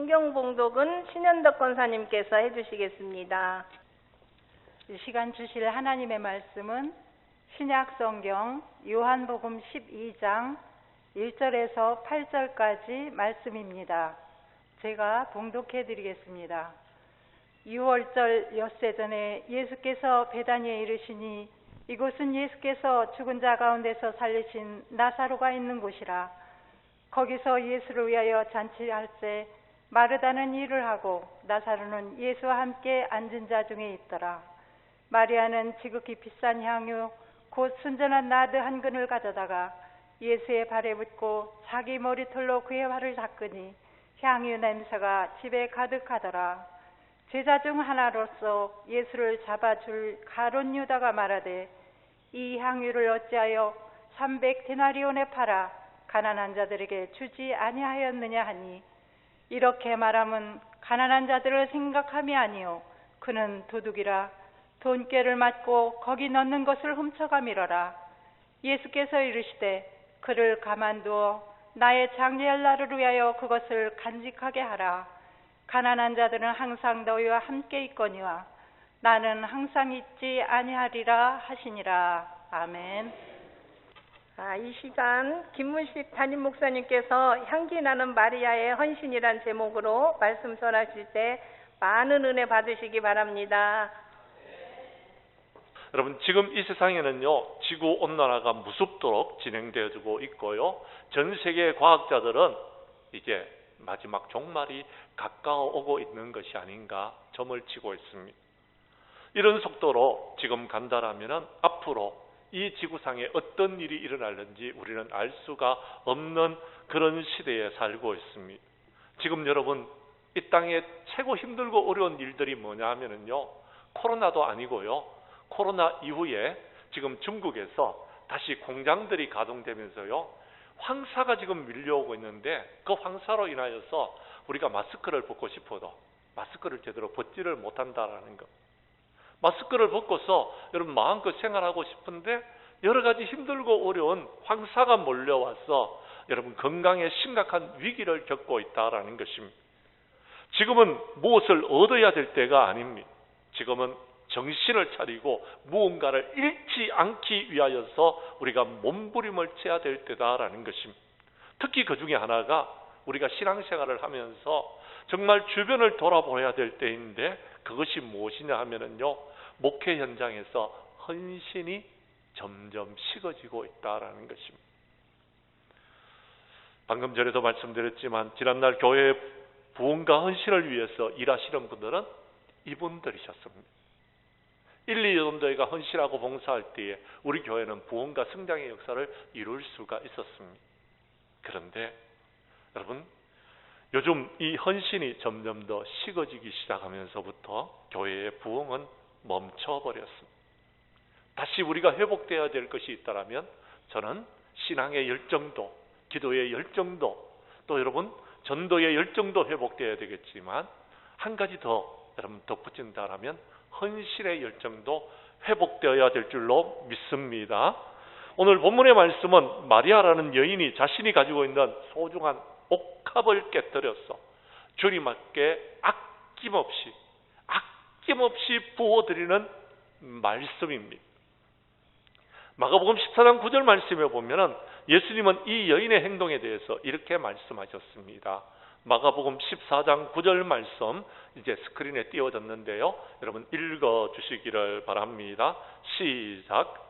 성경 봉독은 신현덕 권사님께서 해주시겠습니다. 이 시간 주실 하나님의 말씀은 신약성경 요한복음 12장 1절에서 8절까지 말씀입니다. 제가 봉독해 드리겠습니다. 6월절 엿새 전에 예수께서 베다니에 이르시니 이곳은 예수께서 죽은 자 가운데서 살리신 나사로가 있는 곳이라. 거기서 예수를 위하여 잔치할 때 마르다는 일을 하고 나사로는 예수와 함께 앉은 자 중에 있더라. 마리아는 지극히 비싼 향유 곧 순전한 나드 한 근을 가져다가 예수의 발에 붓고 자기 머리털로 그의 발을 닦으니 향유 냄새가 집에 가득하더라. 제자 중 하나로서 예수를 잡아줄 가룟 유다가 말하되 이 향유를 어찌하여 300데나리온에 팔아 가난한 자들에게 주지 아니하였느냐 하니 이렇게 말함은 가난한 자들을 생각함이 아니요 그는 도둑이라 돈꾀를 맞고 거기 넣는 것을 훔쳐가미러라. 예수께서 이르시되 그를 가만두어 나의 장례할 날을 위하여 그것을 간직하게 하라. 가난한 자들은 항상 너희와 함께 있거니와 나는 항상 있지 아니하리라 하시니라. 아멘. 이 시간 김문식 담임 목사님께서 향기 나는 마리아의 헌신이란 제목으로 말씀 전하실 때 많은 은혜 받으시기 바랍니다. 여러분, 지금 이 세상에는요, 지구온난화가 무섭도록 진행되어지고 있고요, 전 세계 과학자들은 이제 마지막 종말이 가까워 오고 있는 것이 아닌가 점을 치고 있습니다. 이런 속도로 지금 간다라면 앞으로 이 지구상에 어떤 일이 일어날는지 우리는 알 수가 없는 그런 시대에 살고 있습니다. 지금 여러분, 이 땅에 최고 힘들고 어려운 일들이 뭐냐 하면은요, 코로나도 아니고요, 코로나 이후에 지금 중국에서 다시 공장들이 가동되면서요, 황사가 지금 밀려오고 있는데 그 황사로 인하여서 우리가 마스크를 벗고 싶어도 마스크를 제대로 벗지를 못한다라는 것. 마스크를 벗고서 여러분 마음껏 생활하고 싶은데 여러 가지 힘들고 어려운 황사가 몰려와서 여러분 건강에 심각한 위기를 겪고 있다라는 것입니다. 지금은 무엇을 얻어야 될 때가 아닙니다. 지금은 정신을 차리고 무언가를 잃지 않기 위하여서 우리가 몸부림을 쳐야 될 때다라는 것입니다. 특히 그 중에 하나가 우리가 신앙생활을 하면서 정말 주변을 돌아보아야 될 때인데 그것이 무엇이냐 하면은요, 목회 현장에서 헌신이 점점 식어지고 있다라는 것입니다. 방금 전에도 말씀드렸지만 지난날 교회의 부흥과 헌신을 위해서 일하시는 분들은 이분들이셨습니다. 1, 2년도에가 헌신하고 봉사할 때에 우리 교회는 부흥과 성장의 역사를 이룰 수가 있었습니다. 그런데 여러분, 요즘 이 헌신이 점점 더 식어지기 시작하면서부터 교회의 부흥은 멈춰버렸습니다. 다시 우리가 회복되어야 될 것이 있다면 저는 신앙의 열정도, 기도의 열정도, 또 여러분 전도의 열정도 회복되어야 되겠지만 한 가지 더 여러분 덧붙인다라면 헌신의 열정도 회복되어야 될 줄로 믿습니다. 오늘 본문의 말씀은 마리아라는 여인이 자신이 가지고 있는 소중한 옥합을 깨뜨려서 주님께 아낌없이 부어드리는 말씀입니다. 마가복음 14장 9절 말씀에 보면은 예수님은 이 여인의 행동에 대해서 이렇게 말씀하셨습니다. 마가복음 14장 9절 말씀 이제 스크린에 띄워졌는데요, 여러분 읽어 주시기를 바랍니다. 시작.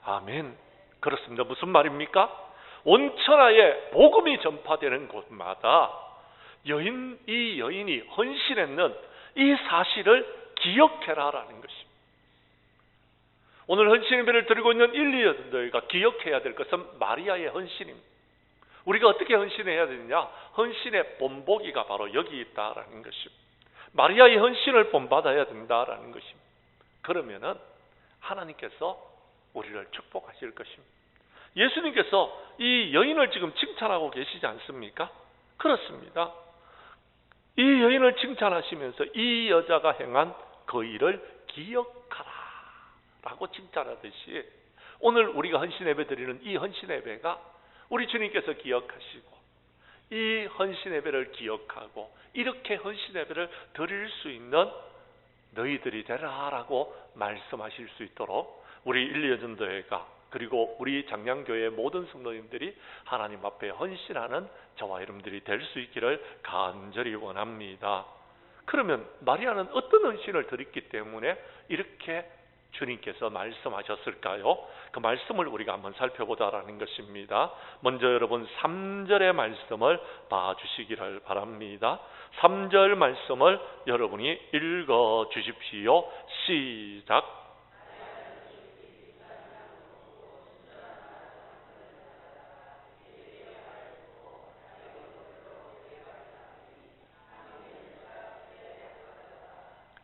아멘. 그렇습니다. 무슨 말입니까? 온 천하에 복음이 전파되는 곳마다 이 여인이 헌신했는 이 사실을 기억해라라는 것입니다. 오늘 헌신 예배를 드리고 있는 1, 2년도가 기억해야 될 것은 마리아의 헌신입니다. 우리가 어떻게 헌신해야 되느냐? 헌신의 본보기가 바로 여기 있다라는 것입니다. 마리아의 헌신을 본받아야 된다라는 것입니다. 그러면은 하나님께서 우리를 축복하실 것입니다. 예수님께서 이 여인을 지금 칭찬하고 계시지 않습니까? 그렇습니다. 이 여인을 칭찬하시면서 이 여자가 행한 그 일을 기억하라 라고 칭찬하듯이 오늘 우리가 헌신 예배 드리는 이 헌신 예배가 우리 주님께서 기억하시고 이 헌신 예배를 기억하고 이렇게 헌신 예배를 드릴 수 있는 너희들이 되라 라고 말씀하실 수 있도록 우리 1, 2년 전도회가 그리고 우리 장량교회의 모든 성도님들이 하나님 앞에 헌신하는 저와 여러분들이 될 수 있기를 간절히 원합니다. 그러면 마리아는 어떤 헌신을 드렸기 때문에 이렇게 주님께서 말씀하셨을까요? 그 말씀을 우리가 한번 살펴보자라는 것입니다. 먼저 여러분 3절의 말씀을 봐주시기를 바랍니다. 3절 말씀을 여러분이 읽어 주십시오. 시작.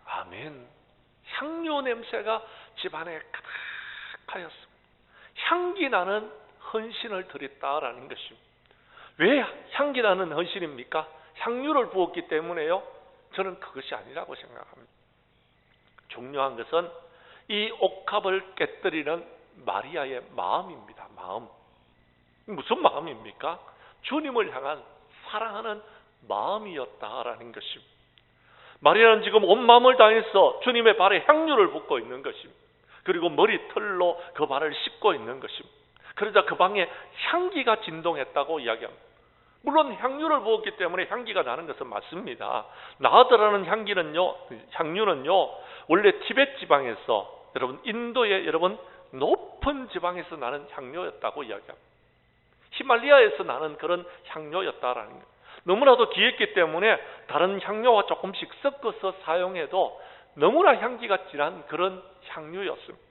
아멘. 향료 냄새가 집안에 가득하였습니다. 향기 나는 헌신을 드렸다라는 것입니다. 왜 향기 나는 헌신입니까? 향유를 부었기 때문에요? 저는 그것이 아니라고 생각합니다. 중요한 것은 이 옥합을 깨뜨리는 마리아의 마음입니다. 마음. 무슨 마음입니까? 주님을 향한 사랑하는 마음이었다라는 것입니다. 마리아는 지금 온 마음을 다해서 주님의 발에 향유를 붓고 있는 것입니다. 그리고 머리털로 그 발을 씻고 있는 것입니다. 그러자 그 방에 향기가 진동했다고 이야기합니다. 물론 향유를 부었기 때문에 향기가 나는 것은 맞습니다. 나드라는 향유는요 원래 티벳 지방에서 여러분 인도의 여러분 높은 지방에서 나는 향료였다고 이야기합니다. 히말라야에서 나는 그런 향료였다라는 거예요. 너무나도 귀했기 때문에 다른 향료와 조금씩 섞어서 사용해도 너무나 향기가 진한 그런 향유였습니다.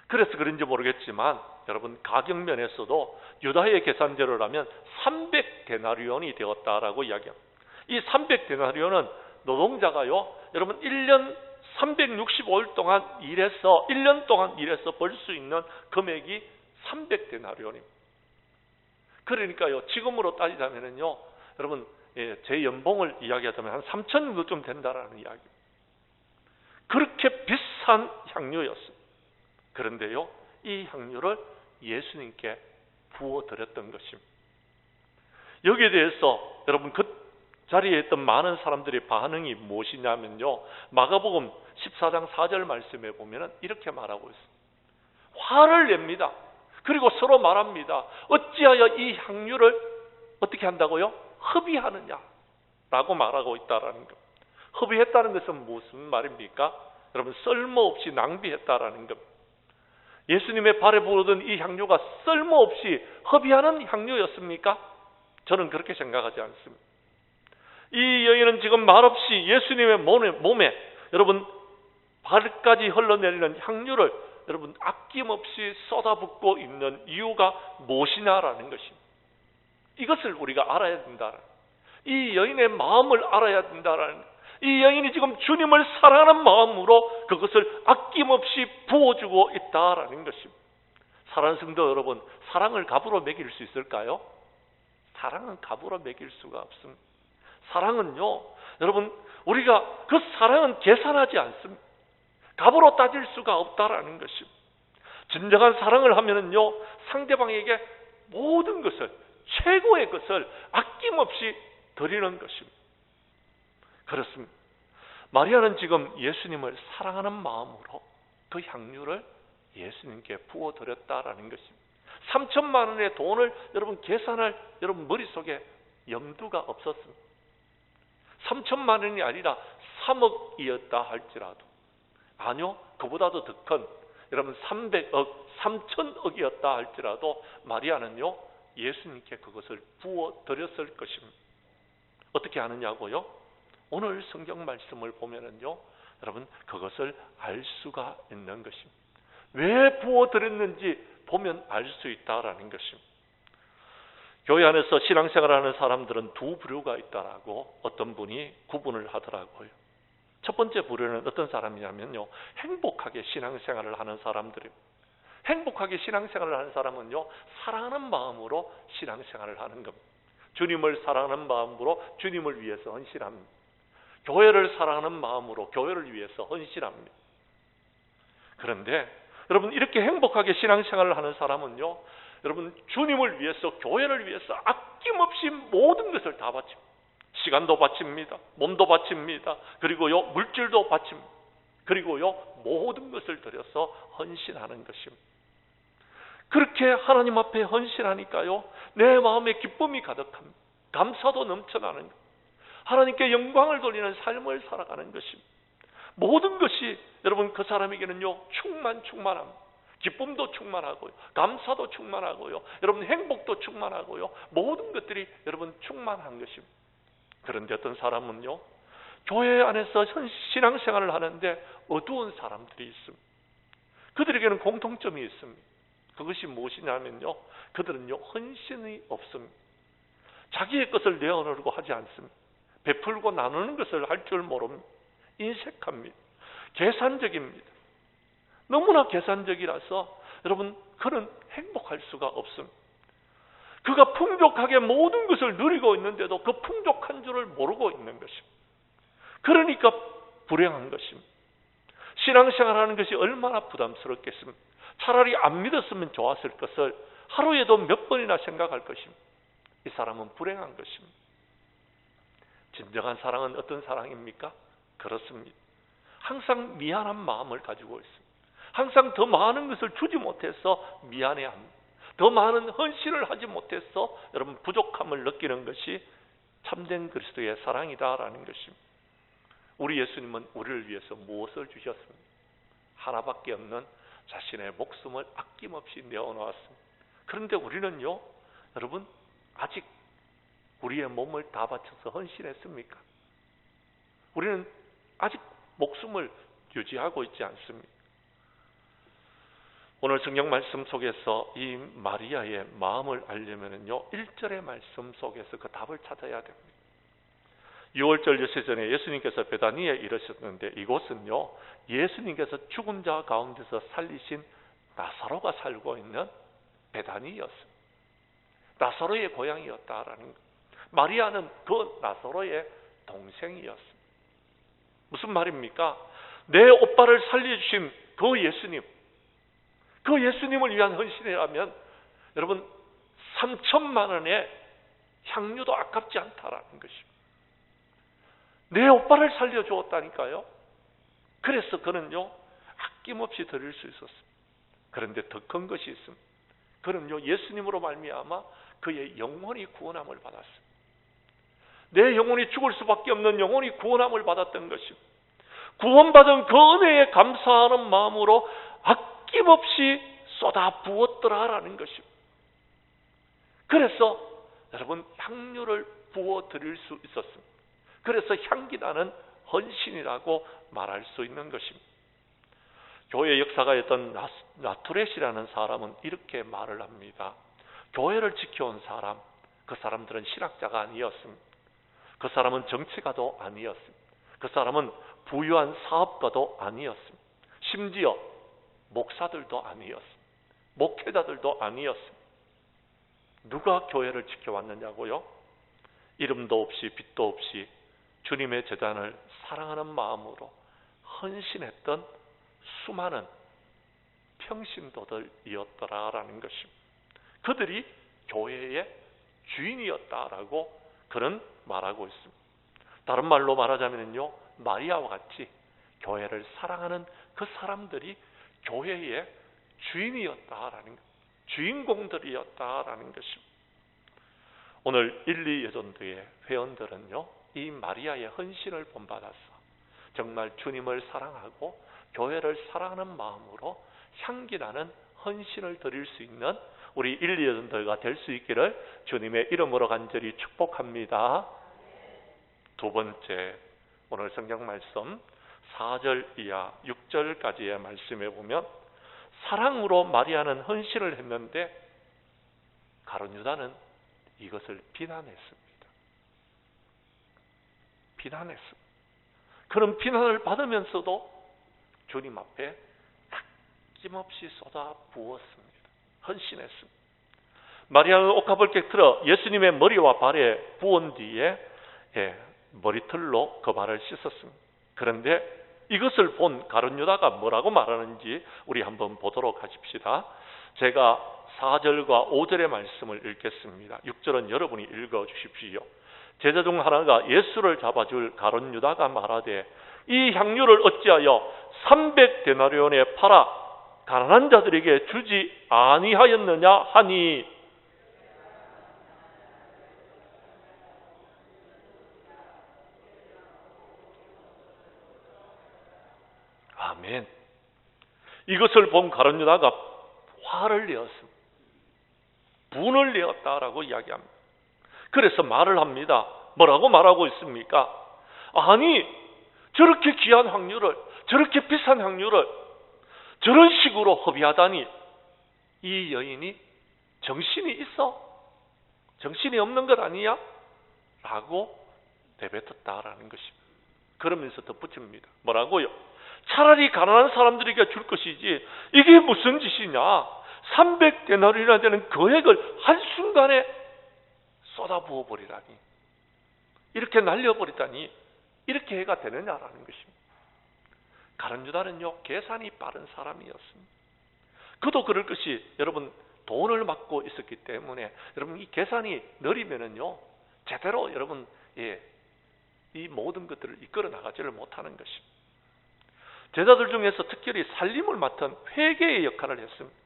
그래서 그런지 모르겠지만 여러분 가격면에서도 유다의 계산대로라면 300데나리온이 되었다라고 이야기합니다. 이 300데나리온은 노동자가요 여러분 1년 365일 동안 일해서 1년 동안 일해서 벌 수 있는 금액이 300데나리온입니다. 그러니까요 지금으로 따지자면요 여러분 제 연봉을 이야기하자면 한 3천 정도쯤 된다라는 이야기입니다. 그렇게 비싼 향료였습니다. 그런데요 이 향료를 예수님께 부어드렸던 것입니다. 여기에 대해서 여러분 그 자리에 있던 많은 사람들의 반응이 무엇이냐면요 마가복음 14장 4절 말씀에 보면 이렇게 말하고 있습니다. 화를 냅니다. 그리고 서로 말합니다. 어찌하여 이 향유를 어떻게 한다고요? 허비하느냐 라고 말하고 있다라는 것. 허비했다는 것은 무슨 말입니까? 여러분 쓸모없이 낭비했다라는 것. 예수님의 발에 부르던 이 향유가 쓸모없이 허비하는 향유였습니까? 저는 그렇게 생각하지 않습니다. 이 여인은 지금 말없이 예수님의 몸에 여러분 발까지 흘러내리는 향유를 여러분 아낌없이 쏟아붓고 있는 이유가 무엇이냐라는 것입니다. 이것을 우리가 알아야 된다. 이 여인의 마음을 알아야 된다라는 이 여인이 지금 주님을 사랑하는 마음으로 그것을 아낌없이 부어주고 있다라는 것입니다. 사랑하는 성도 여러분, 사랑을 값으로 매길 수 있을까요? 사랑은 값으로 매길 수가 없습니다. 사랑은요, 여러분 우리가 그 사랑은 계산하지 않습니다. 값으로 따질 수가 없다라는 것입니다. 진정한 사랑을 하면은요, 상대방에게 모든 것을, 최고의 것을 아낌없이 드리는 것입니다. 그렇습니다. 마리아는 지금 예수님을 사랑하는 마음으로 그 향유를 예수님께 부어드렸다라는 것입니다. 3천만 원의 돈을 여러분 계산할 여러분 머릿속에 염두가 없었습니다. 3천만 원이 아니라 3억이었다 할지라도 아니요, 그보다도 더 큰 여러분 300억, 3천억이었다 할지라도 마리아는요 예수님께 그것을 부어드렸을 것입니다. 어떻게 하느냐고요? 오늘 성경 말씀을 보면은요 여러분 그것을 알 수가 있는 것입니다. 왜 부어드렸는지 보면 알 수 있다라는 것입니다. 교회 안에서 신앙생활하는 사람들은 두 부류가 있다라고 어떤 분이 구분을 하더라고요. 첫 번째 부류는 어떤 사람이냐면요, 행복하게 신앙생활을 하는 사람들입니다. 행복하게 신앙생활을 하는 사람은요, 사랑하는 마음으로 신앙생활을 하는 겁니다. 주님을 사랑하는 마음으로 주님을 위해서 헌신합니다. 교회를 사랑하는 마음으로 교회를 위해서 헌신합니다. 그런데 여러분, 이렇게 행복하게 신앙생활을 하는 사람은요, 여러분, 주님을 위해서, 교회를 위해서 아낌없이 모든 것을 다 바칩니다. 시간도 바칩니다. 몸도 바칩니다. 그리고요, 물질도 바칩니다. 그리고요, 모든 것을 들여서 헌신하는 것입니다. 그렇게 하나님 앞에 헌신하니까요, 내 마음에 기쁨이 가득합니다. 감사도 넘쳐나는 것. 하나님께 영광을 돌리는 삶을 살아가는 것입니다. 모든 것이 여러분, 그 사람에게는요, 충만합니다. 기쁨도 충만하고요, 감사도 충만하고요, 여러분, 행복도 충만하고요, 모든 것들이 여러분 충만한 것입니다. 그런데 어떤 사람은요, 교회 안에서 신앙생활을 하는데 어두운 사람들이 있습니다. 그들에게는 공통점이 있습니다. 그것이 무엇이냐면요, 그들은요, 헌신이 없습니다. 자기의 것을 내어놓으려고 하지 않습니다. 베풀고 나누는 것을 할 줄 모릅니다. 인색합니다. 계산적입니다. 너무나 계산적이라서 여러분, 그는 행복할 수가 없습니다. 그가 풍족하게 모든 것을 누리고 있는데도 그 풍족한 줄을 모르고 있는 것입니다. 그러니까 불행한 것입니다. 신앙생활하는 것이 얼마나 부담스럽겠습니까? 차라리 안 믿었으면 좋았을 것을 하루에도 몇 번이나 생각할 것입니다. 이 사람은 불행한 것입니다. 진정한 사랑은 어떤 사랑입니까? 그렇습니다. 항상 미안한 마음을 가지고 있습니다. 항상 더 많은 것을 주지 못해서 미안해합니다. 더 많은 헌신을 하지 못해서 여러분, 부족함을 느끼는 것이 참된 그리스도의 사랑이다라는 것입니다. 우리 예수님은 우리를 위해서 무엇을 주셨습니까? 하나밖에 없는 자신의 목숨을 아낌없이 내어놓았습니다. 그런데 우리는요, 여러분, 아직 우리의 몸을 다 바쳐서 헌신했습니까? 우리는 아직 목숨을 유지하고 있지 않습니다. 오늘 성경 말씀 속에서 이 마리아의 마음을 알려면요, 1절의 말씀 속에서 그 답을 찾아야 됩니다. 6월절 예수 전에 예수님께서 베다니에 이르셨는데, 이곳은요, 예수님께서 죽은 자 가운데서 살리신 나사로가 살고 있는 베다니였습니다. 나사로의 고향이었다라는 것. 마리아는 그 나사로의 동생이었습니다. 무슨 말입니까? 내 오빠를 살려주신 그 예수님, 그 예수님을 위한 헌신이라면 여러분, 3천만 원의 향유도 아깝지 않다라는 것입니다. 내 오빠를 살려주었다니까요. 그래서 그는요, 아낌없이 드릴 수 있었습니다. 그런데 더 큰 것이 있습니다. 그는요, 예수님으로 말미암아 그의 영혼이 구원함을 받았습니다. 내 영혼이 죽을 수밖에 없는 영혼이 구원함을 받았던 것입니다. 구원받은 그 은혜에 감사하는 마음으로 아낌없이 쏟아 부었더라라는 것입니다. 그래서 여러분, 향유를 부어 드릴 수 있었습니다. 그래서 향기나는 헌신이라고 말할 수 있는 것입니다. 교회 역사가였던 나투렛이라는 사람은 이렇게 말을 합니다. 교회를 지켜온 사람, 그 사람들은 신학자가 아니었습니다. 그 사람은 정치가도 아니었습니다. 그 사람은 부유한 사업가도 아니었습니다. 심지어 목사들도 아니었습니다. 목회자들도 아니었습니다. 누가 교회를 지켜왔느냐고요? 이름도 없이 빛도 없이 주님의 제단을 사랑하는 마음으로 헌신했던 수많은 평신도들이었더라라는 것입니다. 그들이 교회의 주인이었다라고 그는 말하고 있습니다. 다른 말로 말하자면요, 마리아와 같이 교회를 사랑하는 그 사람들이 교회의 주인이었다라는 것, 주인공들이었다라는 것입니다. 오늘 1, 2 예전도의 회원들은요, 이 마리아의 헌신을 본받아서 정말 주님을 사랑하고 교회를 사랑하는 마음으로 향기나는 헌신을 드릴 수 있는 우리 1, 2 예전도가 될 수 있기를 주님의 이름으로 간절히 축복합니다. 두 번째, 오늘 성경 말씀 4절 이하 6절까지의 말씀에 보면 사랑으로 마리아는 헌신을 했는데 가룟 유다는 이것을 비난했습니다. 그런 비난을 받으면서도 주님 앞에 아낌없이 쏟아 부었습니다. 헌신했습니다. 마리아는 옥합을 깨트려 예수님의 머리와 발에 부은 뒤에 머리털로 그 발을 씻었습니다. 그런데 이것을 본 가룟 유다가 뭐라고 말하는지 우리 한번 보도록 하십시다. 제가 4절과 5절의 말씀을 읽겠습니다. 6절은 여러분이 읽어주십시오. 제자 중 하나가 예수를 잡아줄 가룟 유다가 말하되 이 향유를 어찌하여 300데나리온에 팔아 가난한 자들에게 주지 아니하였느냐 하니, 아멘. 이것을 본 가룟 유다가 화를 내었습니다. 분을 내었다라고 이야기합니다. 그래서 말을 합니다. 뭐라고 말하고 있습니까? 아니, 저렇게 귀한 향유를, 저렇게 비싼 향유를 저런 식으로 허비하다니, 이 여인이 정신이 있어? 정신이 없는 것 아니야? 라고 내뱉었다라는 것입니다. 그러면서 덧붙입니다. 뭐라고요? 차라리 가난한 사람들에게 줄 것이지 이게 무슨 짓이냐? 300데나리온이나 되는 거액을 한순간에 쏟아부어 버리다니, 이렇게 날려버리다니 이렇게 해가 되느냐라는 것입니다. 가룟 유다는요, 계산이 빠른 사람이었습니다. 그도 그럴 것이, 여러분, 돈을 맡고 있었기 때문에 여러분 이 계산이 느리면은요, 제대로 여러분 이 모든 것들을 이끌어 나가지를 못하는 것입니다. 제자들 중에서 특별히 살림을 맡은 회계의 역할을 했습니다.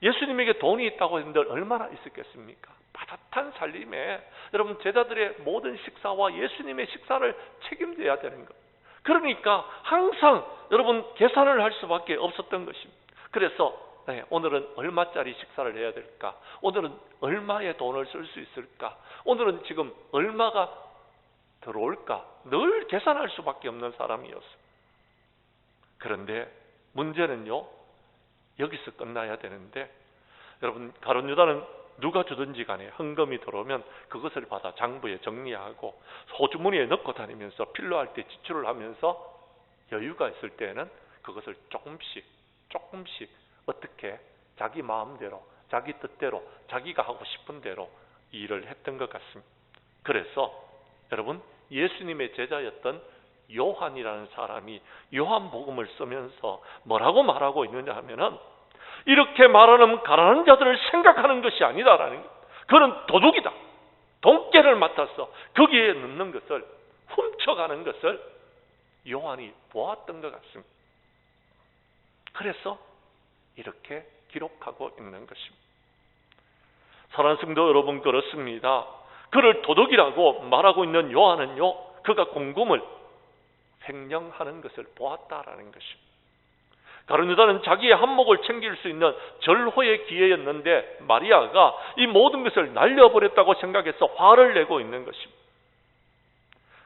예수님에게 돈이 있다고 했는데 얼마나 있었겠습니까? 빠듯한 살림에 여러분 제자들의 모든 식사와 예수님의 식사를 책임져야 되는 것. 그러니까 항상 여러분 계산을 할 수밖에 없었던 것입니다. 그래서 오늘은 얼마짜리 식사를 해야 될까? 오늘은 얼마의 돈을 쓸 수 있을까? 오늘은 지금 얼마가 들어올까? 늘 계산할 수밖에 없는 사람이었습니다. 그런데 문제는요, 여기서 끝나야 되는데, 여러분 가룟 유다는 누가 주든지 간에 헌금이 들어오면 그것을 받아 장부에 정리하고 소주머니에 넣고 다니면서 필요할 때 지출을 하면서 여유가 있을 때는 그것을 조금씩 어떻게 자기 마음대로, 자기 뜻대로, 자기가 하고 싶은 대로 일을 했던 것 같습니다. 그래서 여러분, 예수님의 제자였던 요한이라는 사람이 요한복음을 쓰면서 뭐라고 말하고 있느냐 하면은, 이렇게 말하는 가난한 자들을 생각하는 것이 아니다라는 거예요. 그는 도둑이다. 돈깨를 맡아서 거기에 넣는 것을, 훔쳐가는 것을 요한이 보았던 것 같습니다. 그래서 이렇게 기록하고 있는 것입니다. 사랑하는 성도 여러분, 그렇습니다. 그를 도둑이라고 말하고 있는 요한은요, 그가 공금을 횡령하는 것을 보았다라는 것입니다. 가룟 유다는 자기의 한몫을 챙길 수 있는 절호의 기회였는데 마리아가 이 모든 것을 날려버렸다고 생각해서 화를 내고 있는 것입니다.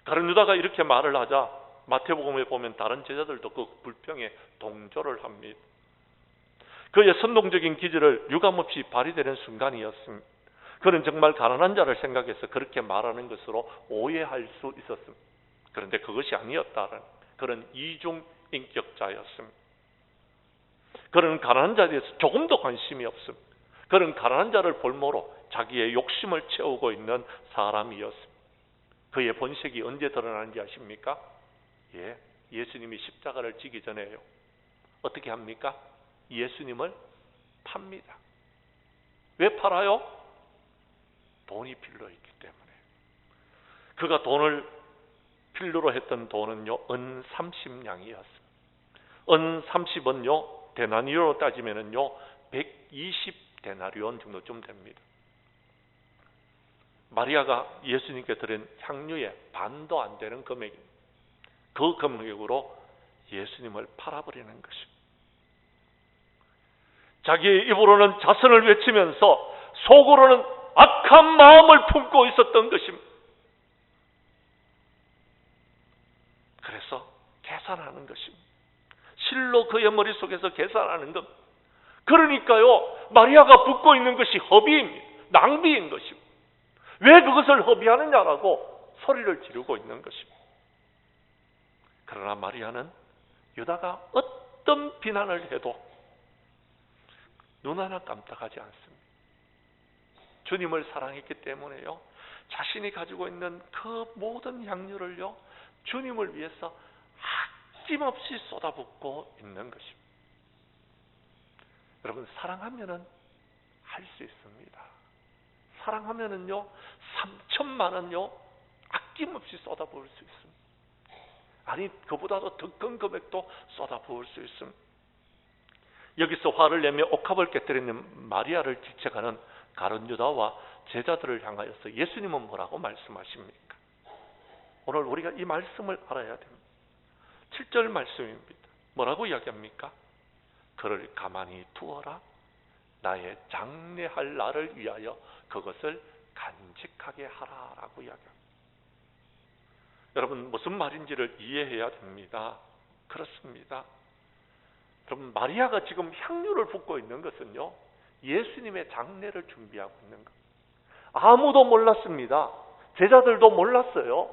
가룟 유다가 이렇게 말을 하자 마태복음에 보면 다른 제자들도 그 불평에 동조를 합니다. 그의 선동적인 기질을 유감없이 발휘되는 순간이었습니다. 그는 정말 가난한 자를 생각해서 그렇게 말하는 것으로 오해할 수 있었습니다. 그런데 그것이 아니었다는 그런 이중인격자였습니다. 그는 가난한 자에 대해서 조금도 관심이 없습니다. 그는 가난한 자를 볼모로 자기의 욕심을 채우고 있는 사람이었습니다. 그의 본색이 언제 드러나는지 아십니까? 예수님이 십자가를 지기 전에요. 어떻게 합니까? 예수님을 팝니다. 왜 팔아요? 돈이 필요했기 때문에. 그가 돈을 필요로 했던 돈은요, 은 30냥이었습니다. 은 30은요, 데나리온으로 따지면은요, 120데나리온 정도쯤 됩니다. 마리아가 예수님께 드린 향유의 반도 안 되는 금액입니다. 그 금액으로 예수님을 팔아버리는 것입니다. 자기의 입으로는 자선을 외치면서 속으로는 악한 마음을 품고 있었던 것입니다. 그래서 계산하는 것입니다. 실로 그의 머릿속에서 계산하는 것. 그러니까요, 마리아가 붓고 있는 것이 허비입니다. 낭비인 것입니다. 왜 그것을 허비하느냐라고 소리를 지르고 있는 것입니다. 그러나 마리아는 유다가 어떤 비난을 해도 눈 하나 깜짝하지 않습니다. 주님을 사랑했기 때문에요, 자신이 가지고 있는 그 모든 향유를요, 주님을 위해서 아낌없이 쏟아붓고 있는 것입니다. 여러분, 사랑하면은 할 수 있습니다. 사랑하면은요, 3천만 원요, 아낌없이 쏟아부을 수 있습니다. 아니, 그보다도 더 큰 금액도 쏟아부을 수 있습니다. 여기서 화를 내며 옥합을 깨뜨리는 마리아를 지적하는 가룟 유다와 제자들을 향하여서 예수님은 뭐라고 말씀하십니까? 오늘 우리가 이 말씀을 알아야 됩니다. 7절 말씀입니다. 뭐라고 이야기합니까? 그를 가만히 두어라. 나의 장례할 날을 위하여 그것을 간직하게 하라라고 이야기합니다. 여러분, 무슨 말인지를 이해해야 됩니다. 그렇습니다. 여러분, 마리아가 지금 향유를 붓고 있는 것은요, 예수님의 장례를 준비하고 있는 것. 아무도 몰랐습니다. 제자들도 몰랐어요.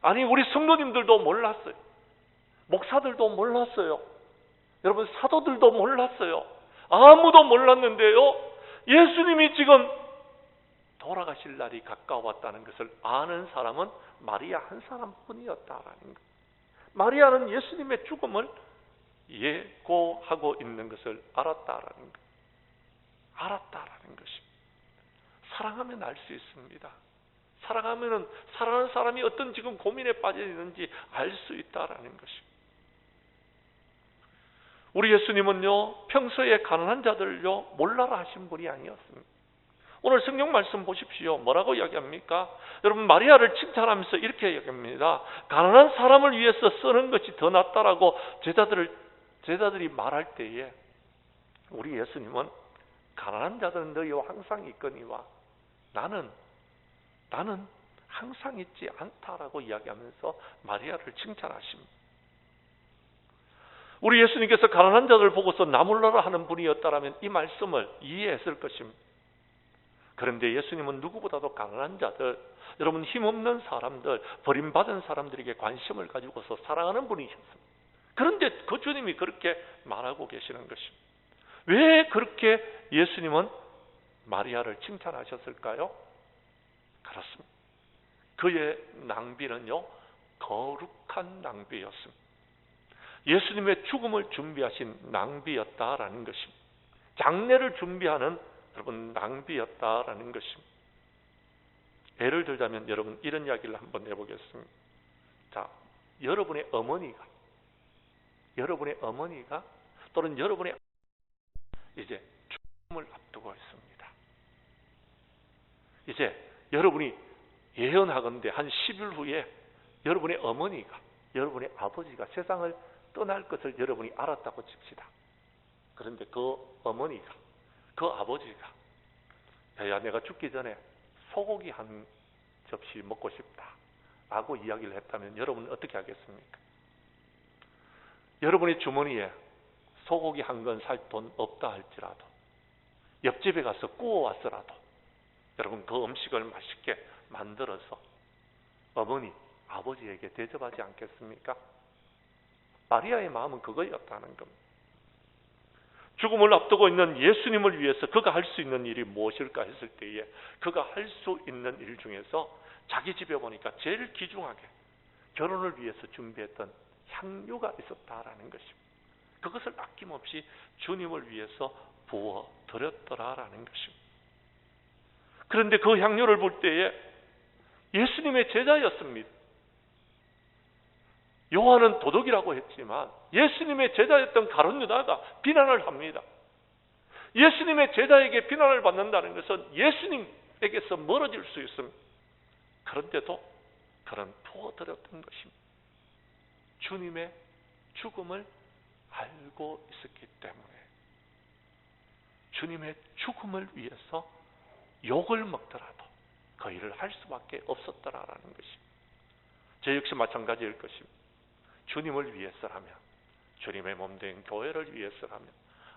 아니, 우리 성도님들도 몰랐어요. 목사들도 몰랐어요. 여러분, 사도들도 몰랐어요. 아무도 몰랐는데요, 예수님이 지금 돌아가실 날이 가까웠다는 것을 아는 사람은 마리아 한 사람뿐이었다라는 것. 마리아는 예수님의 죽음을 예고하고 있는 것을 알았다라는 것. 알았다라는 것입니다. 사랑하면 알 수 있습니다. 사랑하면은 사랑하는 사람이 어떤 지금 고민에 빠져 있는지 알 수 있다라는 것입니다. 우리 예수님은요, 평소에 가난한 자들을요, 몰라라 하신 분이 아니었습니다. 오늘 성경 말씀 보십시오. 뭐라고 이야기합니까? 여러분, 마리아를 칭찬하면서 이렇게 이야기합니다. 가난한 사람을 위해서 쓰는 것이 더 낫다라고 제자들이 말할 때에 우리 예수님은 가난한 자들은 너희와 항상 있거니와 나는 항상 있지 않다라고 이야기하면서 마리아를 칭찬하십니다. 우리 예수님께서 가난한 자들을 보고서 나몰라라 하는 분이었다면 이 말씀을 이해했을 것입니다. 그런데 예수님은 누구보다도 가난한 자들, 여러분 힘없는 사람들, 버림받은 사람들에게 관심을 가지고서 사랑하는 분이셨습니다. 그런데 그 주님이 그렇게 말하고 계시는 것입니다. 왜 그렇게 예수님은 마리아를 칭찬하셨을까요? 그렇습니다. 그의 낭비는요, 거룩한 낭비였습니다. 예수님의 죽음을 준비하신 낭비였다라는 것입니다. 장례를 준비하는 여러분 낭비였다라는 것입니다. 예를 들자면 여러분 이런 이야기를 한번 해보겠습니다. 자, 여러분의 어머니가 또는 여러분의 이제 죽음을 앞두고 있습니다. 이제 여러분이 예언하건대 한 10일 후에 여러분의 어머니가, 여러분의 아버지가 세상을 떠날 것을 여러분이 알았다고 칩시다. 그런데 그 어머니가, 그 아버지가 야, 내가 죽기 전에 소고기 한 접시 먹고 싶다 라고 이야기를 했다면 여러분은 어떻게 하겠습니까? 여러분의 주머니에 소고기 한 건 살 돈 없다 할지라도 옆집에 가서 구워왔더라도 여러분 그 음식을 맛있게 만들어서 어머니, 아버지에게 대접하지 않겠습니까? 마리아의 마음은 그거였다는 겁니다. 죽음을 앞두고 있는 예수님을 위해서 그가 할 수 있는 일이 무엇일까 했을 때에 그가 할 수 있는 일 중에서 자기 집에 보니까 제일 귀중하게 결혼을 위해서 준비했던 향유가 있었다라는 것입니다. 그것을 아낌없이 주님을 위해서 부어 드렸더라라는 것입니다. 그런데 그 향유를 볼 때에 예수님의 제자였습니다. 요한은 도둑이라고 했지만 예수님의 제자였던 가룟 유다가 비난을 합니다. 예수님의 제자에게 비난을 받는다는 것은 예수님에게서 멀어질 수 있습니다. 그런데도 그는 부어드렸던 것입니다. 주님의 죽음을 알고 있었기 때문에 주님의 죽음을 위해서 욕을 먹더라도 그 일을 할 수밖에 없었더라라는 것입니다. 저 역시 마찬가지일 것입니다. 주님을 위해서라면, 주님의 몸된 교회를 위해서라면,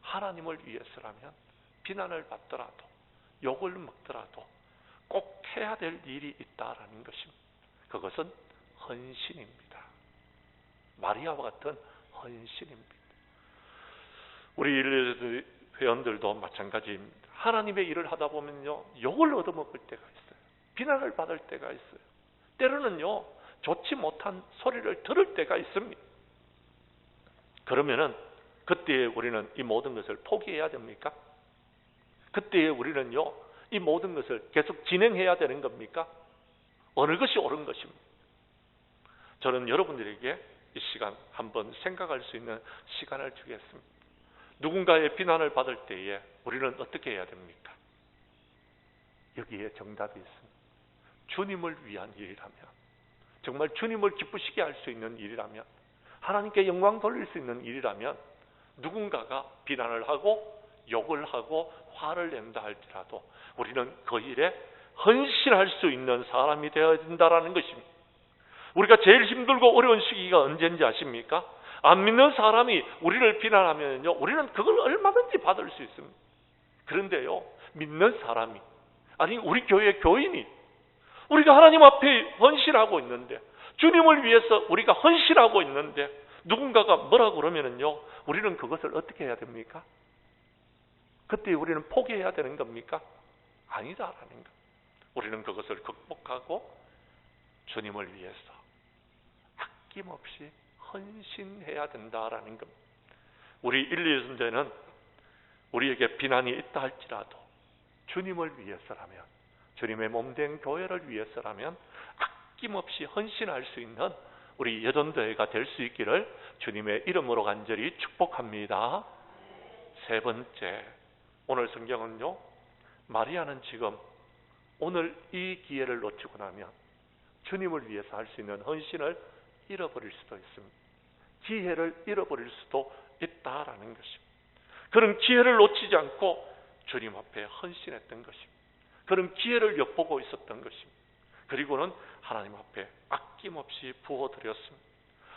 하나님을 위해서라면 비난을 받더라도 욕을 먹더라도 꼭 해야 될 일이 있다라는 것입니다. 그것은 헌신입니다. 마리아와 같은 헌신입니다. 우리 회원들도 마찬가지입니다. 하나님의 일을 하다 보면요, 욕을 얻어먹을 때가 있어요. 비난을 받을 때가 있어요. 때로는요, 좋지 못한 소리를 들을 때가 있습니다. 그러면은 그때에 우리는 이 모든 것을 포기해야 됩니까? 그때에 우리는요, 이 모든 것을 계속 진행해야 되는 겁니까? 어느 것이 옳은 것입니까? 저는 여러분들에게 이 시간 한번 생각할 수 있는 시간을 주겠습니다. 누군가의 비난을 받을 때에 우리는 어떻게 해야 됩니까? 여기에 정답이 있습니다. 주님을 위한 일이라면, 정말 주님을 기쁘시게 할 수 있는 일이라면, 하나님께 영광 돌릴 수 있는 일이라면, 누군가가 비난을 하고 욕을 하고 화를 낸다 할지라도 우리는 그 일에 헌신할 수 있는 사람이 되어야 된다는 것입니다. 우리가 제일 힘들고 어려운 시기가 언제인지 아십니까? 안 믿는 사람이 우리를 비난하면요, 우리는 그걸 얼마든지 받을 수 있습니다. 그런데요, 믿는 사람이, 아니 우리 교회 교인이 우리가 하나님 앞에 헌신하고 있는데, 주님을 위해서 우리가 헌신하고 있는데 누군가가 뭐라고 그러면은요, 우리는 그것을 어떻게 해야 됩니까? 그때 우리는 포기해야 되는 겁니까? 아니다라는 것. 우리는 그것을 극복하고 주님을 위해서 아낌없이 헌신해야 된다라는 겁니다. 우리 1, 2세대는 우리에게 비난이 있다 할지라도 주님을 위해서라면, 주님의 몸된 교회를 위해서라면 아낌없이 헌신할 수 있는 우리 여전도회가 될 수 있기를 주님의 이름으로 간절히 축복합니다. 세 번째, 오늘 성경은요, 마리아는 지금 오늘 이 기회를 놓치고 나면 주님을 위해서 할 수 있는 헌신을 잃어버릴 수도 있습니다. 기회를 잃어버릴 수도 있다라는 것입니다. 그런 기회를 놓치지 않고 주님 앞에 헌신했던 것입니다. 그런 기회를 엿보고 있었던 것입니다. 그리고는 하나님 앞에 아낌없이 부어드렸습니다.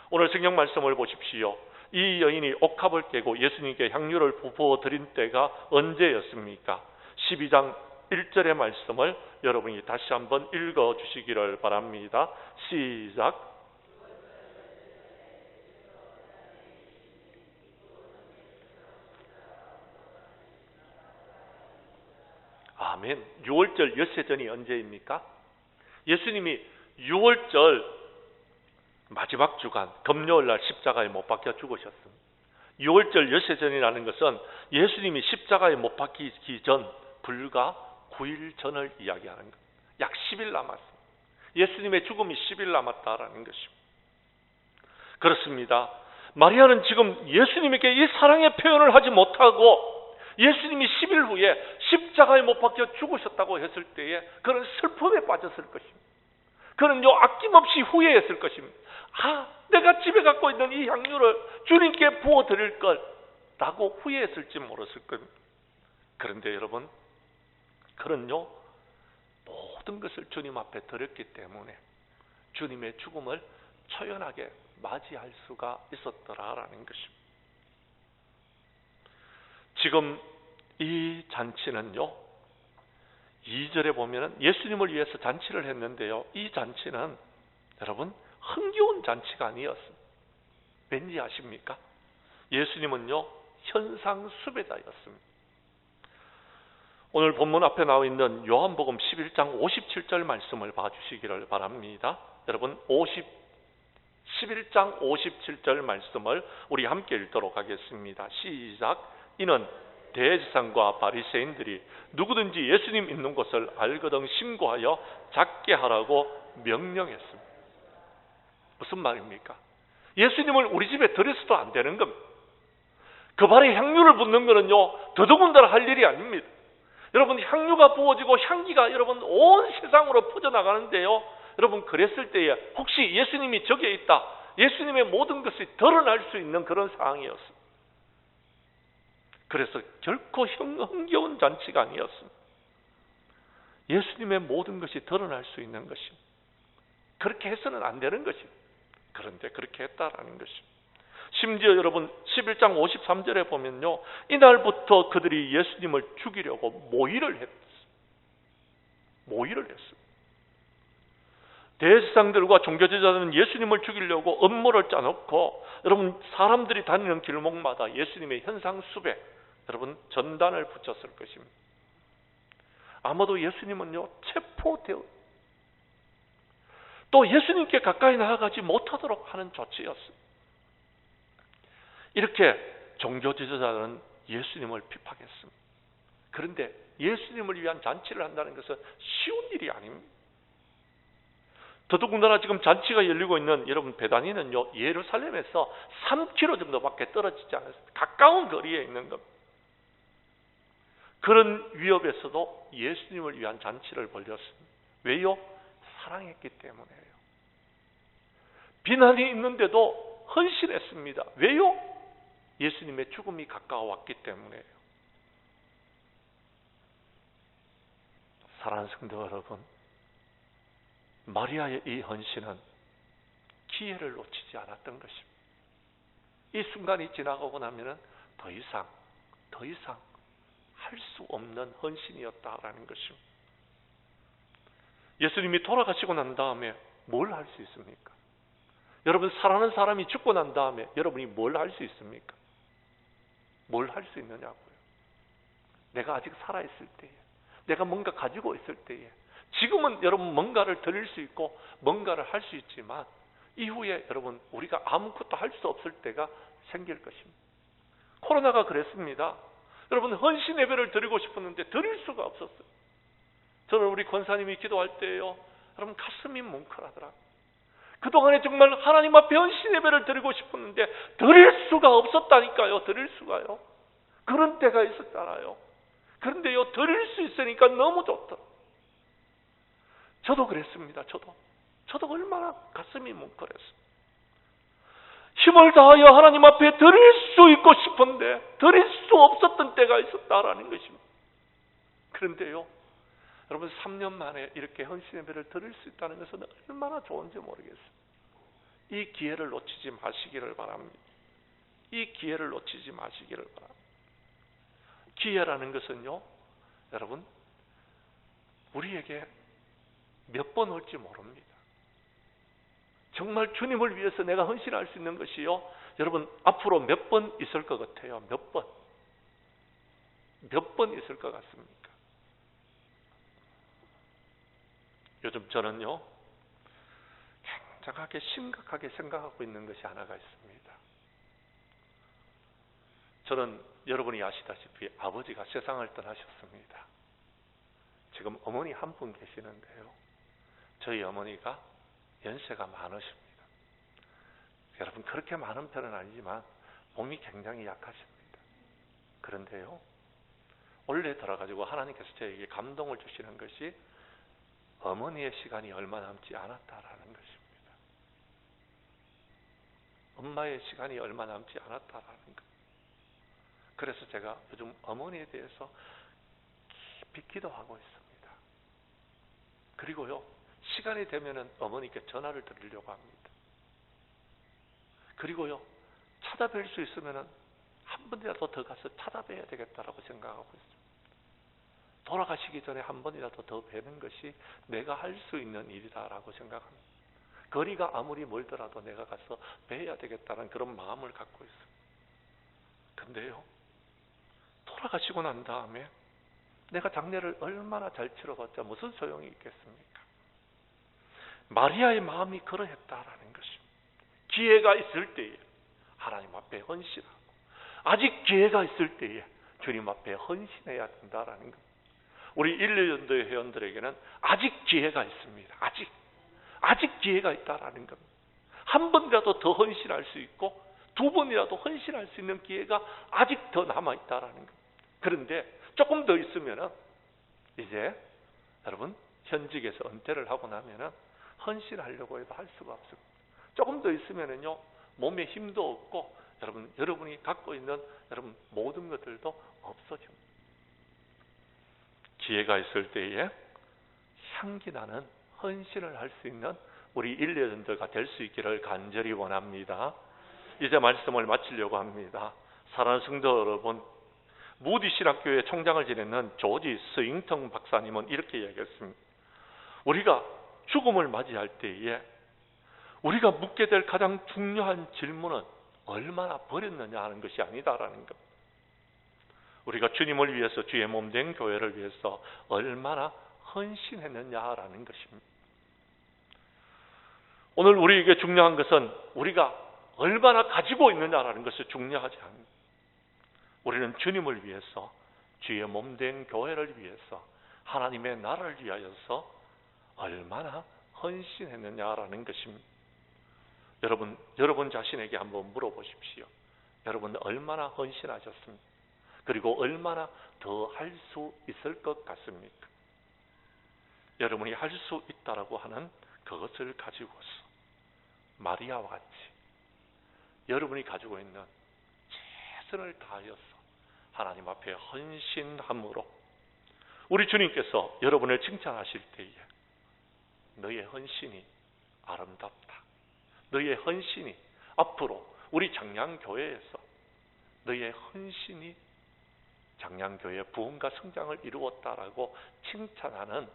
오늘 성경 말씀을 보십시오. 이 여인이 옥합을 깨고 예수님께 향유를 부어드린 때가 언제였습니까? 12장 1절의 말씀을 여러분이 다시 한번 읽어주시기를 바랍니다. 시작. 아멘. 6월절 엿새전이 언제입니까? 예수님이 6월절 마지막 주간 금요일 날 십자가에 못 박혀 죽으셨습니다. 6월절 엿새전이라는 것은 예수님이 십자가에 못 박히기 전 불과 9일 전을 이야기하는 것. 약 10일 남았습니다. 예수님의 죽음이 10일 남았다라는 것입니다. 그렇습니다. 마리아는 지금 예수님에게 이 사랑의 표현을 하지 못하고 예수님이 10일 후에 십자가에 못 박혀 죽으셨다고 했을 때에 그런 슬픔에 빠졌을 것입니다. 그는 아낌없이 후회했을 것입니다. 내가 집에 갖고 있는 이 향유를 주님께 부어드릴 걸 라고 후회했을지 모르실 겁니다. 그런데 여러분, 그는요, 모든 것을 주님 앞에 드렸기 때문에 주님의 죽음을 초연하게 맞이할 수가 있었더라라는 것입니다. 지금 이 잔치는요, 2절에 보면은 예수님을 위해서 잔치를 했는데요, 이 잔치는 여러분 흥겨운 잔치가 아니었습니다. 왠지 아십니까? 예수님은요, 현상 수배자였습니다. 오늘 본문 앞에 나와 있는 요한복음 11장 57절 말씀을 봐주시기를 바랍니다. 여러분 11장 57절 말씀을 우리 함께 읽도록 하겠습니다. 시작. 이는 대제사장과 바리새인들이 누구든지 예수님 있는 곳을 알거든 신고하여 잡게 하라고 명령했습니다. 무슨 말입니까? 예수님을 우리 집에 들여서도 안 되는 겁니다. 그 발에 향유를 붓는 거는요, 더더군다나 할 일이 아닙니다. 여러분, 향유가 부어지고 향기가 여러분 온 세상으로 퍼져나가는데요, 여러분 그랬을 때에 혹시 예수님이 저기에 있다, 예수님의 모든 것이 드러날 수 있는 그런 상황이었습니다. 그래서 결코 흥겨운 잔치가 아니었습니다. 예수님의 모든 것이 드러날 수 있는 것입니다. 그렇게 해서는 안 되는 것입니다. 그런데 그렇게 했다라는 것입니다. 심지어 여러분 11장 53절에 보면요, 이날부터 그들이 예수님을 죽이려고 모의를 했습니다. 대제사장들과 종교지도자들은 예수님을 죽이려고 음모를 짜놓고 여러분 사람들이 다니는 길목마다 예수님의 현상 수배, 여러분 전단을 붙였을 것입니다. 아마도 예수님은요, 체포될 또 예수님께 가까이 나아가지 못하도록 하는 조치였습니다. 이렇게 종교 지도자들은 예수님을 핍박했습니다. 그런데 예수님을 위한 잔치를 한다는 것은 쉬운 일이 아닙니다. 더더군다나 지금 잔치가 열리고 있는 여러분 베다니는요, 예루살렘에서 3km 정도밖에 떨어지지 않았습니다. 가까운 거리에 있는 겁니다. 그런 위협에서도 예수님을 위한 잔치를 벌였습니다. 왜요? 사랑했기 때문이에요. 비난이 있는데도 헌신했습니다. 왜요? 예수님의 죽음이 가까워왔기 때문이에요. 사랑하는 성도 여러분, 마리아의 이 헌신은 기회를 놓치지 않았던 것입니다. 이 순간이 지나가고 나면은 더 이상 할 수 없는 헌신이었다라는 것입니다. 예수님이 돌아가시고 난 다음에 뭘 할 수 있습니까? 여러분, 사랑하는 사람이 죽고 난 다음에 여러분이 뭘 할 수 있습니까? 뭘 할 수 있느냐고요. 내가 아직 살아있을 때에, 내가 뭔가 가지고 있을 때에, 지금은 여러분 뭔가를 드릴 수 있고 뭔가를 할 수 있지만 이후에 여러분 우리가 아무것도 할 수 없을 때가 생길 것입니다. 코로나가 그랬습니다. 여러분, 헌신 예배를 드리고 싶었는데 드릴 수가 없었어요. 저는 우리 권사님이 기도할 때요, 여러분 가슴이 뭉클하더라고요. 그동안에 정말 하나님 앞에 헌신 예배를 드리고 싶었는데 드릴 수가 없었다니까요. 드릴 수가요. 그런 때가 있었잖아요. 그런데요, 드릴 수 있으니까 너무 좋더라고요. 저도 그랬습니다. 저도 얼마나 가슴이 뭉클했어요. 힘을 다하여 하나님 앞에 드릴 수 있고 싶은데 드릴 수 없었던 때가 있었다라는 것입니다. 그런데요, 여러분 3년 만에 이렇게 헌신 예배를 드릴 수 있다는 것은 얼마나 좋은지 모르겠어요. 이 기회를 놓치지 마시기를 바랍니다. 이 기회를 놓치지 마시기를 바랍니다. 기회라는 것은요, 여러분 우리에게 몇 번 올지 모릅니다. 정말 주님을 위해서 내가 헌신할 수 있는 것이요, 여러분 앞으로 몇 번 있을 것 같아요. 몇 번 있을 것 같습니까? 요즘 저는요, 굉장하게 심각하게 생각하고 있는 것이 하나가 있습니다. 저는 여러분이 아시다시피 아버지가 세상을 떠나셨습니다. 지금 어머니 한 분 계시는데요, 저희 어머니가 연세가 많으십니다. 여러분 그렇게 많은 편은 아니지만 몸이 굉장히 약하십니다. 그런데요, 원래 들어가지고 하나님께서 저에게 감동을 주시는 것이 어머니의 시간이 얼마 남지 않았다라는 것입니다. 엄마의 시간이 얼마 남지 않았다라는 것. 그래서 제가 요즘 어머니에 대해서 깊이 기도하고 있습니다. 그리고요, 시간이 되면은 어머니께 전화를 드리려고 합니다. 그리고요, 찾아뵐 수 있으면은 한 번이라도 더 가서 찾아뵈야 되겠다라고 생각하고 있습니다. 돌아가시기 전에 한 번이라도 더 뵈는 것이 내가 할 수 있는 일이다라고 생각합니다. 거리가 아무리 멀더라도 내가 가서 뵈야 되겠다는 그런 마음을 갖고 있습니다. 근데요, 돌아가시고 난 다음에 내가 장례를 얼마나 잘 치러봤자 무슨 소용이 있겠습니까? 마리아의 마음이 그러했다라는 것입니다. 기회가 있을 때에 하나님 앞에 헌신하고, 아직 기회가 있을 때에 주님 앞에 헌신해야 된다라는 것. 우리 1년도의 회원들에게는 아직 기회가 있습니다. 아직 기회가 있다라는 겁니다. 한 번이라도 더 헌신할 수 있고 두 번이라도 헌신할 수 있는 기회가 아직 더 남아있다라는 겁니다. 그런데 조금 더 있으면은 이제 여러분 현직에서 은퇴를 하고 나면은 헌신하려고 해도 할 수가 없습니다. 조금 더 있으면은요, 몸에 힘도 없고 여러분이 갖고 있는 여러분 모든 것들도 없어집니다. 기회가 있을 때에 향기 나는 헌신을 할 수 있는 우리 일레전들가 될 수 있기를 간절히 원합니다. 이제 말씀을 마치려고 합니다. 사랑하는 성도 여러분, 무디 신학교의 총장을 지내는 조지 스윙턴 박사님은 이렇게 이야기했습니다. 우리가 죽음을 맞이할 때에 우리가 묻게 될 가장 중요한 질문은 얼마나 버렸느냐 하는 것이 아니다라는 것. 우리가 주님을 위해서, 주의 몸 된 교회를 위해서 얼마나 헌신했느냐라는 것입니다. 오늘 우리에게 중요한 것은 우리가 얼마나 가지고 있느냐라는 것이 중요하지 않습니다. 우리는 주님을 위해서, 주의 몸된 교회를 위해서, 하나님의 나라를 위하여서 얼마나 헌신했느냐라는 것입니다. 여러분 자신에게 한번 물어보십시오. 여러분 얼마나 헌신하셨습니까? 그리고 얼마나 더 할 수 있을 것 같습니까? 여러분이 할 수 있다라고 하는 그것을 가지고서 마리아와 같이 여러분이 가지고 있는 최선을 다하여서 하나님 앞에 헌신함으로 우리 주님께서 여러분을 칭찬하실 때에 너의 헌신이 아름답다, 너의 헌신이 앞으로 우리 장량교회에서 너의 헌신이 장량교회의 부흥과 성장을 이루었다라고 칭찬하는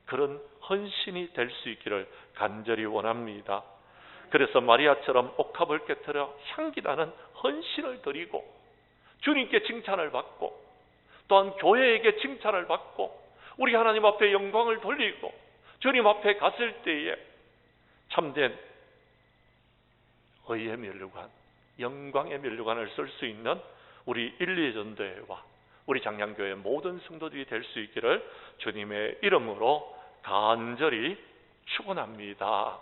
그런 헌신이 될 수 있기를 간절히 원합니다. 그래서 마리아처럼 옥합을 깨뜨려 향기나는 헌신을 드리고 주님께 칭찬을 받고 또한 교회에게 칭찬을 받고 우리 하나님 앞에 영광을 돌리고 주님 앞에 갔을 때에 참된 의의 면류관, 영광의 면류관을 쓸 수 있는 우리 1,2전도회와 우리 장량교회 모든 성도들이 될 수 있기를 주님의 이름으로 간절히 축원합니다.